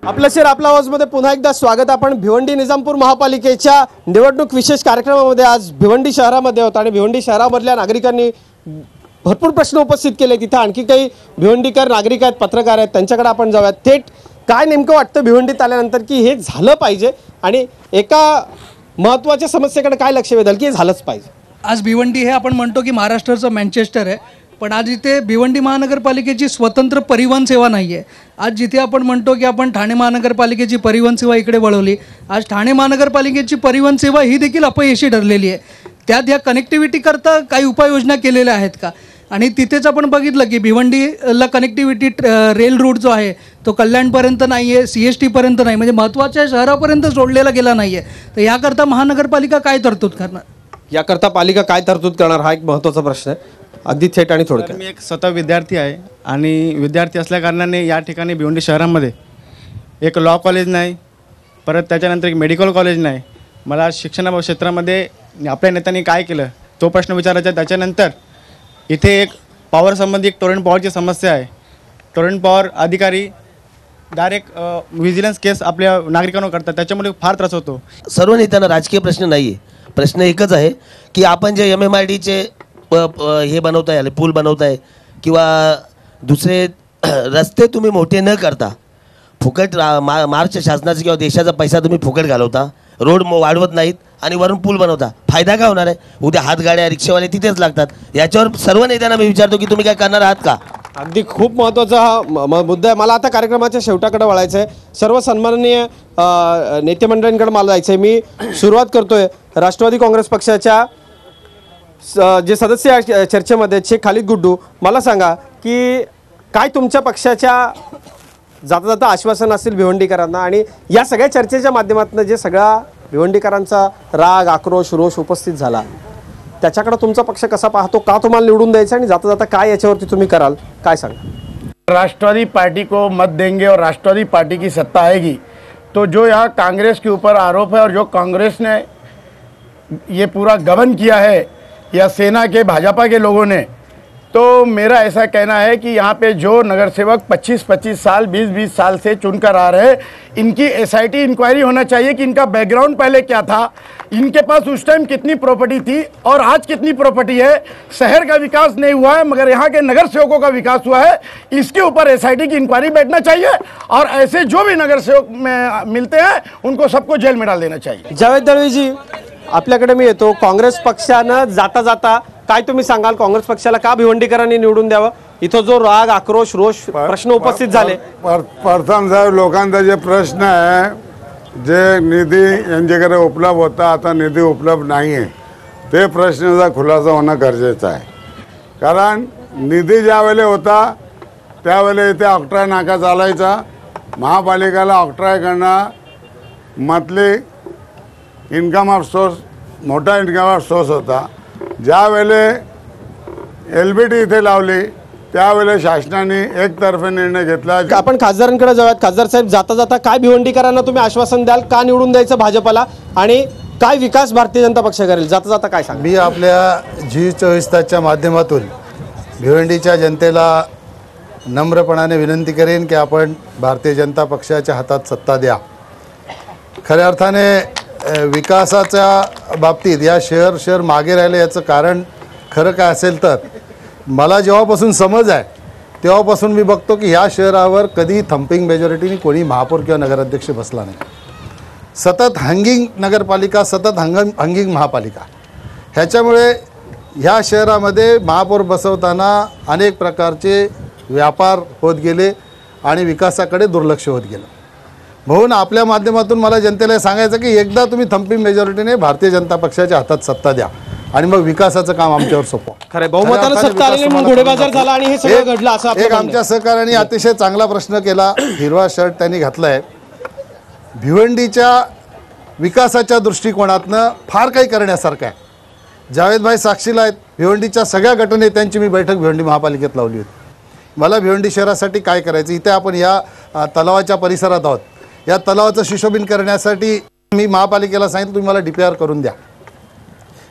आपलं शहर आपला आवाजमध्ये पुन्हा एकदा स्वागत. आपण भिवंडी निजामपूर महापालिकेच्या निवडणूक विशेष कार्यक्रमामध्ये आज भिवंडी शहरामध्ये होतो आणि भिवंडी शहरामधल्या नागरिकांनी भरपूर प्रश्न उपस्थित केले. तिथं आणखी काही भिवंडीकर नागरिक आहेत, पत्रकार आहेत, त्यांच्याकडे आपण जाऊयात. थेट काय नेमकं वाटतं भिवंडीत आल्यानंतर की हे झालं पाहिजे आणि एका महत्त्वाच्या समस्येकडे काय लक्ष वेधेल की हे झालंच पाहिजे? आज भिवंडी हे आपण म्हणतो की महाराष्ट्राचं मँचेस्टर आहे, पण आज इथे भिवंडी महानगरपालिकेची स्वतंत्र परिवहन सेवा नाही आहे. आज जिथे आपण म्हणतो की आपण ठाणे महानगरपालिकेची परिवहन सेवा इकडे वळवली, आज ठाणे महानगरपालिकेची परिवहन सेवा ही देखील अपयशी ठरलेली आहे. त्यात या कनेक्टिव्हिटीकरता काही उपाययोजना केलेल्या आहेत का? आणि तिथेच आपण बघितलं की भिवंडीला कनेक्टिव्हिटी रेल रूट जो आहे तो कल्याणपर्यंत नाही आहे, CST पर्यंत नाही, म्हणजे महत्त्वाच्या शहरापर्यंत जोडलेला गेला नाही आहे. तर याकरता महानगरपालिका काय तरतूद करणार? याकरता पालिका काय तरतूद करणार हा एक महत्त्वाचा प्रश्न आहे. अगदी थेट आणि थोडक्यात. मी एक स्वतः विद्यार्थी आहे आणि विद्यार्थी असल्याकारणाने या ठिकाणी भिवंडी शहरामध्ये एक लॉ कॉलेज नाही, परत त्याच्यानंतर एक मेडिकल कॉलेज नाही. मला शिक्षण क्षेत्रामध्ये आपल्या नेत्यांनी काय केलं तो प्रश्न विचारायचा. त्याच्यानंतर इथे एक पॉवर संबंधी एक टोरेंट पॉवरची समस्या आहे. टोरेंट पॉवर अधिकारी डायरेक्ट विजिलन्स केस आपल्या नागरिकांवर करतात, त्याच्यामुळे फार त्रास होतो. सर्व नेत्यांना राजकीय प्रश्न नाही आहे, प्रश्न एकच आहे की आपण जे MMRDचे हे बनवताय, पूल बनवताय किंवा दुसरे रस्ते तुम्ही मोठे न करता फुकट महाराष्ट्र शासनाचा किंवा देशाचा पैसा तुम्ही फुकट घालवता, रोड वाढवत नाहीत आणि वरून पूल बनवता. फायदा काय होणार आहे? उद्या हातगाड्या रिक्षावाले तिथेच लागतात. याच्यावर सर्व नेत्यांना मी विचारतो की तुम्ही काय करणार आहात का? अगदी खूप महत्त्वाचा हा मुद्दा आहे. मला आता कार्यक्रमाच्या शेवटाकडे वळायचं आहे. सर्व सन्माननीय नेतेमंडळींकडे मला जायचं आहे. मी सुरुवात करतोय राष्ट्रवादी काँग्रेस पक्षाच्या जे सदस्य आहेत चर्चेमध्ये, शेख खालिद गुड्डू. मला सांगा की काय तुमच्या पक्षाच्या जाता जाता आश्वासन असेल भिवंडीकरांना आणि या सगळ्या चर्चेच्या माध्यमातून जे सगळा भिवंडीकरांचा राग, आक्रोश, रोष उपस्थित झाला त्याच्याकडे तुमचा पक्ष कसा पाहतो? का तुम्हाला निवडून द्यायचं आणि जाता जाता काय याच्यावरती तुम्ही कराल? काय सांगा? राष्ट्रवादी पार्टी को मत देंगे और राष्ट्रवादी पार्टी की सत्ता आएगी तो जो यहाँ कांग्रेस के ऊपर आरोप है और जो कांग्रेस ने ये पूरा गबन किया है या सेना के भाजपा के लोगों ने, तो मेरा ऐसा कहना है कि यहाँ पे जो नगर सेवक 25-25 साल 20-20 साल से चुनकर आ रहे, इनकी SIT इंक्वायरी होना चाहिए कि इनका बैकग्राउंड पहले क्या था, इनके पास उस टाइम कितनी प्रॉपर्टी थी और आज कितनी प्रॉपर्टी है। शहर का विकास नहीं हुआ है मगर यहाँ के नगर सेवकों का विकास हुआ है, इसके ऊपर SIT की इंक्वायरी बैठना चाहिए और ऐसे जो भी नगर सेवक में मिलते हैं उनको सबको जेल में डाल देना चाहिए। जावेद दळवीजी, आपल्याकडे मी येतो. काँग्रेस पक्षानं जाता जाता काय तुम्ही सांगाल, काँग्रेस पक्षाला का भिवंडीकरांनी निवडून द्यावं? इथं जो राग, आक्रोश, रोष प्रश्न उपस्थित झाले. प्रथम साहेब, लोकांचा जे प्रश्न आहे, जे निधी यांच्याकडे उपलब्ध होता आता निधी उपलब्ध नाही आहे, ते प्रश्नाचा खुलासा होणं गरजेचं आहे. कारण निधी ज्यावेळेला होता त्यावेळेला इथे ऑक्ट्राय नाका चालायचा, महापालिकेला ऑक्ट्रायकडनं मंथली इन्कम ऑफ सोर्स, मोठा इन्कम ऑफ सोर्स होता. ज्यावेळेला LBT इथे लावली त्यावेळेला शासनाने एकतर्फे निर्णय घेतला. आपण खासदारांकडे जाऊयात. खासदार साहेब, जाता जाता काय भिवंडीकरांना तुम्ही आश्वासन द्याल, का निवडून द्यायचं भाजपला आणि काय विकास भारतीय जनता पक्ष करेल? जाता जाता काय सांग. मी आपल्या G24 तासच्या माध्यमातून भिवंडीच्या जनतेला नम्रपणाने विनंती करेन की आपण भारतीय जनता पक्षाच्या हातात सत्ता द्या. खऱ्या अर्थाने विकासाच्या बाबतीत या शहर मागे राहिले याचं कारण खरं काय असेल तर मला जेव्हापासून समज आहे तेव्हापासून मी बघतो की ह्या शहरावर कधी थम्पिंग मेजॉरिटीने कोणी महापौर किंवा नगराध्यक्ष बसला नाही. सतत हँगिंग नगरपालिका, सतत हँगिंग महापालिका. ह्याच्यामुळे ह्या शहरामध्ये महापौर बसवताना अनेक प्रकारचे व्यापार होत गेले आणि विकासाकडे दुर्लक्ष होत गेलं. म्हणून आपल्या माध्यमातून मला जनतेला सांगायचं की एकदा तुम्ही थम्पिंग मेजॉरिटीने भारतीय जनता पक्षाच्या हातात सत्ता द्या आणि मग विकासाचं काम आमच्यावर सोपवा. खरं बहुमतानं सत्ता आलेली म्हणून घोडेबाजार झाला आणि हे सगळं घडलं असं एक आमच्या सहकाऱ्यांनी अतिशय चांगला प्रश्न केला, हिरवा शर्ट त्यांनी घातलाय. भिवंडीच्या विकासाच्या दृष्टिकोनातनं फार काही करण्यासारखं आहे. जावेदभाई साक्षीला आहेत. भिवंडीच्या सगळ्या गटनेत्यांची मी बैठक भिवंडी महापालिकेत लावली होती. मला भिवंडी शहरासाठी काय करायचं, इथे आपण या तलावाच्या परिसरात आहोत, या तलावाचं सुशोभीकरण करण्यासाठी मी महापालिकेला सांगितलं तुम्ही मला DPR करून द्या.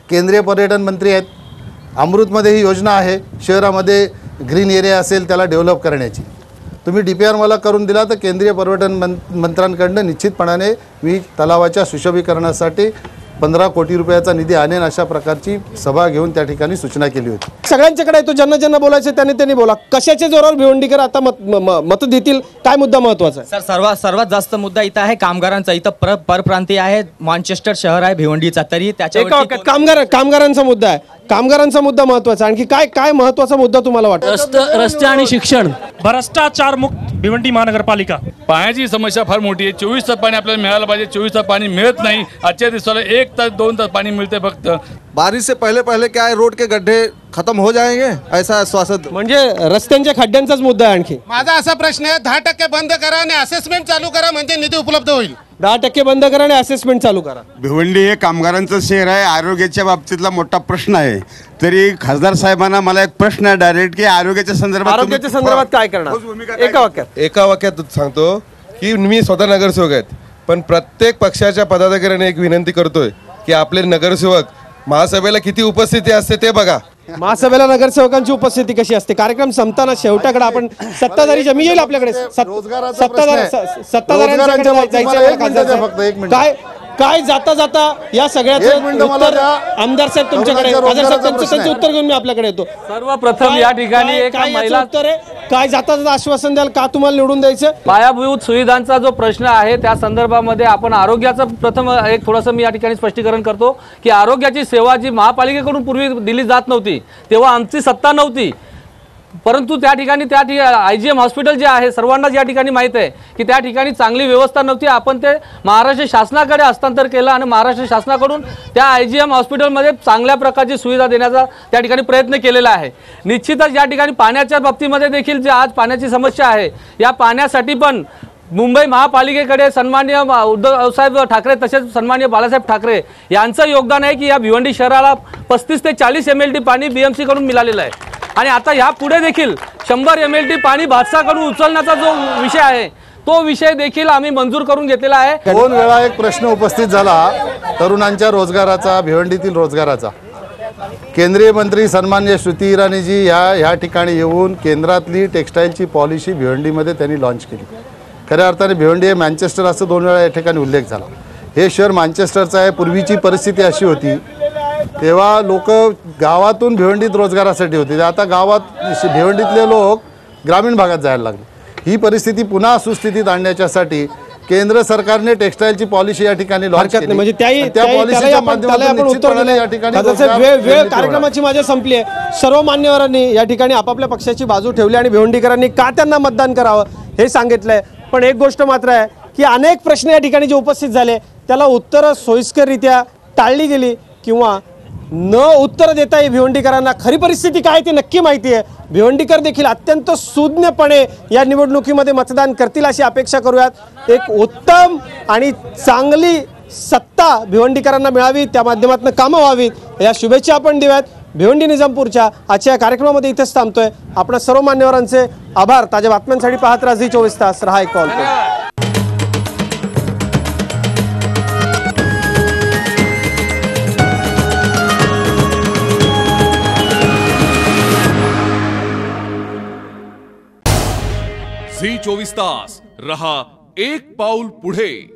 केंद्रीय पर्यटन मंत्री आहेत, अमृतमध्ये ही योजना आहे, शहरामध्ये ग्रीन एरिया असेल त्याला डेव्हलप करण्याची. तुम्ही DPR मला करून दिला तर केंद्रीय पर्यटन मंत्र्यांकडनं निश्चितपणाने मी तलावाच्या सुशोभीकरणासाठी 15 कोटी रुपयाचा निधी आणेन अशा प्रकारची सभा घेऊन त्या ठिकाणी सूचना केली होती. सगळ्यांच्याकडे येतो, ज्यांना ज्यांना बोलायचं त्यांनी बोला. कशाच्या जोरावर भिवंडीकर आता मत देतील, काय मुद्दा महत्त्वाचा आहे? सर, सर्वात जास्त मुद्दा इथं आहे कामगारांचा. इथं परप्रांतीय आहे, मँचेस्टर शहर आहे भिवंडीचा, तरी त्याच्या कामगारांचा मुद्दा आहे. कामगारांचा मुद्दा महत्त्वाचा. आणखी काय महत्त्वाचा मुद्दा तुम्हाला वाटतं? रस्ते आणि शिक्षण. भ्रष्टाचार मुक्त भिवंडी महानगरपालिका. पाण्याची समस्या फार मोठी आहे. 24 तास पाणी आपल्याला मिळालं पाहिजे, 24 तास पाणी मिळत नाही. आजच्या दिवसाला 1 तास 2 तास पाणी मिळते फक्त. बारिश से पहले क्या है, रोड के गड्ढे खत्म हो जाएंगे ऐसा आश्वासन. म्हणजे रस्त्यांच्या खड्ड्यांचाच मुद्दा आहे. आणखी माझा असा प्रश्न आहे, 10% बंद करा आणि असेसमेंट चालू करा म्हणजे निधी उपलब्ध होईल. 10% बंद करा आणि असेसमेंट चालू करा. भिवंडी हे कामगारांचं शहर आहे, आरोग्याच्या बाबतीतला मोठा प्रश्न आहे. तरी खासदार साहेबांना मला एक प्रश्न आहे डायरेक्ट की आरोग्याच्या संदर्भात काय करणार? एका वाक्यात सांगतो की मी स्वतः नगरसेवक आहेत, पण प्रत्येक पक्षाच्या पदाधिकाऱ्याने एक विनंती करतोय की आपले नगरसेवक महासभेला किती उपस्थिती असते ते बघा. महासभेला नगरसेवकांची उपस्थिती कशी असते? कार्यक्रम संपताना शेवटाकडे आपण सत्ताधारी मी येईल आपल्याकडे काय जाता जाता या सगळ्याचं उत्तर आमदार साहेब तुमच्याकडे, त्यांचं उत्तर घेऊन मी आपल्याकडे येतो. सर्वप्रथम या ठिकाणी एक महिला उत्तर आहे, काय जाता जाता आश्वासन द्याल, का तुम्हाला निवडून द्यायचं? पायाभूत सुविधांचा जो प्रश्न आहे त्या संदर्भामध्ये आपण आरोग्याचं प्रथम एक थोडंसं मी या ठिकाणी स्पष्टीकरण करतो की आरोग्याची सेवा जी महापालिकेकडून पूर्वी दिली जात नव्हती तेव्हा आमची सत्ता नव्हती, परंतु त्या ठिकाणी IGM हॉस्पिटल जे आहे सर्वांना या ठिकाणी माहीत आहे की त्या ठिकाणी चांगली व्यवस्था नव्हती. आपण ते महाराष्ट्र शासनाकडे हस्तांतर केलं आणि महाराष्ट्र शासनाकडून त्या IGM हॉस्पिटलमध्ये चांगल्या प्रकारची सुविधा देण्याचा त्या ठिकाणी प्रयत्न केलेला आहे. निश्चितच या ठिकाणी पाण्याच्या बाबतीमध्ये देखील जे आज पाण्याची समस्या आहे या पाण्यासाठी पण मुंबई महापालिकेकडे सन्माननीय उद्धवसाहेब ठाकरे तसेच सन्माननीय बाळासाहेब ठाकरे यांचं योगदान आहे की या भिवंडी शहराला 35 ते 40 MLD पाणी BMC कडून मिळालेलं आहे आणि आता या पुढे देखील 100 MLD पाणी भातसाकडून उचलण्याचा जो विषय आहे तो विषय देखील आम्ही मंजूर करून घेतलेला आहे. 2 वेळा एक प्रश्न उपस्थित झाला तरुणांच्या रोजगाराचा, भिवंडीतील रोजगाराचा. केंद्रीय मंत्री सन्मान्य श्रुती इराणीजी ह्या ठिकाणी येऊन केंद्रातली टेक्स्टाईलची पॉलिसी भिवंडीमध्ये त्यांनी लॉन्च केली. खऱ्या अर्थाने भिवंडी हे मँचेस्टर असं 2 वेळा या ठिकाणी उल्लेख झाला. हे शहर मँचेस्टरचं आहे. पूर्वीची परिस्थिती अशी होती तेव्हा लोक गावातून भिवंडीत रोजगारासाठी होते. आता गावात भिवंडीतले लोक ग्रामीण भागात जायला लागले. ही परिस्थिती पुन्हा सुस्थितीत आणण्याच्यासाठी केंद्र सरकारने टेक्स्टाईलची पॉलिसी या ठिकाणी लॉन्च केली. म्हणजे त्या पॉलिसीच्या माध्यमातून निश्चितपणे या ठिकाणी वेळ कार्यक्रमाची माझी संपली आहे. सर्व मान्यवरांनी या ठिकाणी आपापल्या पक्षाची बाजू ठेवली आणि भिवंडीकरांनी का त्यांना मतदान करावं हे सांगितलंय. पण एक गोष्ट मात्र आहे की अनेक प्रश्न या ठिकाणी जे उपस्थित झाले त्याला उत्तरं सोयीस्कररित्या टाळली गेली किंवा न उत्तर देता भिवंडीकरांना खरी परिस्थिती काय ते नक्की माहिती आहे. भिवंडीकर देखील अत्यंत सुज्ञपणे या निवडणुकीमध्ये मतदान करतील अशी अपेक्षा करूयात. एक उत्तम आणि चांगली सत्ता भिवंडीकरांना मिळावी, त्या माध्यमातून कामं व्हावीत या शुभेच्छा आपण देऊयात. भिवंडी निजामपूरच्या आजच्या या कार्यक्रमामध्ये इथेच थांबतोय. आपण सर्व मान्यवरांचे आभार. ताज्या बातम्यांसाठी पाहत राहा झी 24 तास. रहा एक कॉल. झी 24 तास रहा एक पाऊल पुढे.